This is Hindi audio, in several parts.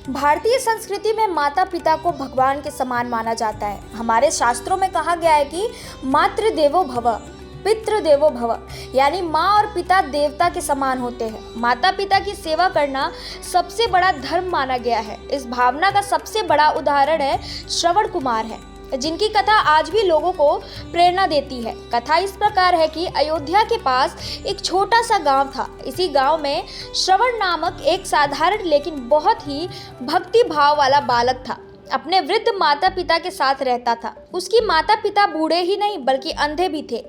भारतीय संस्कृति में माता पिता को भगवान के समान माना जाता है। हमारे शास्त्रों में कहा गया है कि मातृ देवो भव, पितृ देवो भव, यानी माँ और पिता देवता के समान होते हैं। माता पिता की सेवा करना सबसे बड़ा धर्म माना गया है। इस भावना का सबसे बड़ा उदाहरण है श्रवण कुमार है, जिनकी कथा आज भी लोगों को प्रेरणा देती है। कथा इस प्रकार है कि अयोध्या के पास एक छोटा सा गांव था। इसी गांव में श्रवण नामक एक साधारण लेकिन बहुत ही भक्ति भाव वाला बालक था। अपने वृद्ध माता पिता के साथ रहता था। उसकी माता पिता बूढ़े ही नहीं बल्कि अंधे भी थे।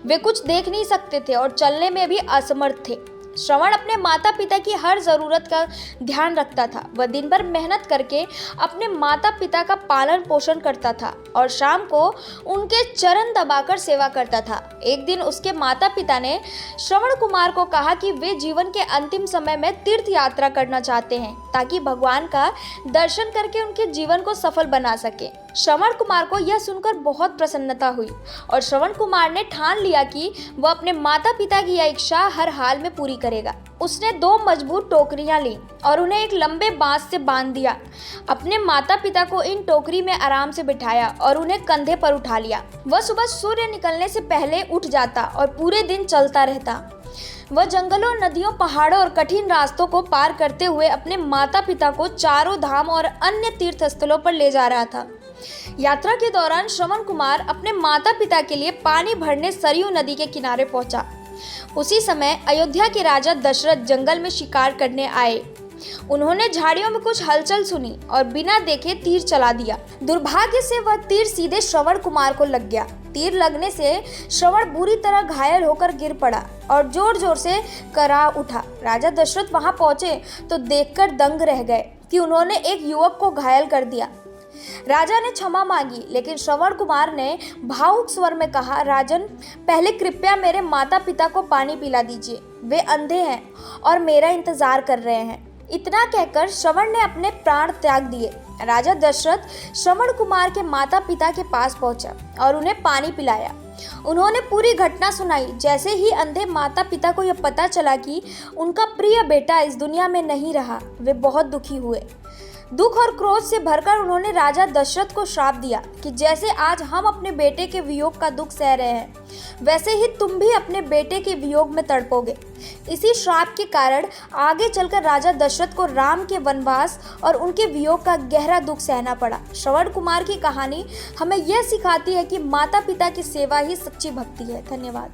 वे कुछ देख नहीं सकते थे और चलने में भी असमर्थ थे। श्रवण अपने माता पिता की हर ज़रूरत का ध्यान रखता था। वह दिन भर मेहनत करके अपने माता पिता का पालन पोषण करता था और शाम को उनके चरण दबाकर सेवा करता था। एक दिन उसके माता पिता ने श्रवण कुमार को कहा कि वे जीवन के अंतिम समय में तीर्थ यात्रा करना चाहते हैं ताकि भगवान का दर्शन करके उनके जीवन को सफल बना सके। श्रवण कुमार को यह सुनकर बहुत प्रसन्नता हुई और श्रवण कुमार ने ठान लिया कि वह अपने माता पिता की यह इच्छा हर हाल में पूरी करेगा। उसने 2 मजबूत टोकरियां ली और उन्हें एक लंबे बांस से बांध दिया। अपने माता पिता को इन टोकरी में आराम से बिठाया और उन्हें कंधे पर उठा लिया। वह सुबह सूर्य निकलने से पहले उठ जाता और पूरे दिन चलता रहता। वह जंगलों, नदियों, पहाड़ों और कठिन रास्तों को पार करते हुए अपने माता पिता को चारों धाम और अन्य तीर्थ स्थलों पर ले जा रहा था। यात्रा के दौरान श्रवण कुमार अपने माता पिता के लिए पानी भरने सरयू नदी के किनारे पहुंचा। उसी समय अयोध्या के राजा दशरथ जंगल में शिकार करने आए। उन्होंने झाड़ियों में कुछ हलचल सुनी और बिना देखे तीर चला दिया। दुर्भाग्य से वह तीर सीधे श्रवण कुमार को लग गया। तीर लगने से श्रवण बुरी तरह घायल होकर गिर पड़ा और जोर जोर से करा उठा। राजा दशरथ वहां पहुंचे तो देखकर दंग रह गए कि उन्होंने एक युवक को घायल कर दिया। राजा ने क्षमा मांगी, लेकिन श्रवण कुमार ने भावुक स्वर में कहा, राजन, पहले कृपया मेरे माता पिता को पानी पिला दीजिए। वे अंधे हैं और मेरा इंतजार कर रहे हैं। इतना कहकर श्रवण ने अपने प्राण त्याग दिए। राजा दशरथ श्रवण कुमार के माता पिता के पास पहुंचा और उन्हें पानी पिलाया। उन्होंने पूरी घटना सुनाई। जैसे ही अंधे माता पिता को यह पता चला कि उनका प्रिय बेटा इस दुनिया में नहीं रहा, वे बहुत दुखी हुए। दुख और क्रोध से भरकर उन्होंने राजा दशरथ को श्राप दिया कि जैसे आज हम अपने बेटे के वियोग का दुख सह रहे हैं, वैसे ही तुम भी अपने बेटे के वियोग में तड़पोगे। इसी श्राप के कारण आगे चलकर राजा दशरथ को राम के वनवास और उनके वियोग का गहरा दुख सहना पड़ा। श्रवण कुमार की कहानी हमें यह सिखाती है कि माता पिता की सेवा ही सच्ची भक्ति है। धन्यवाद।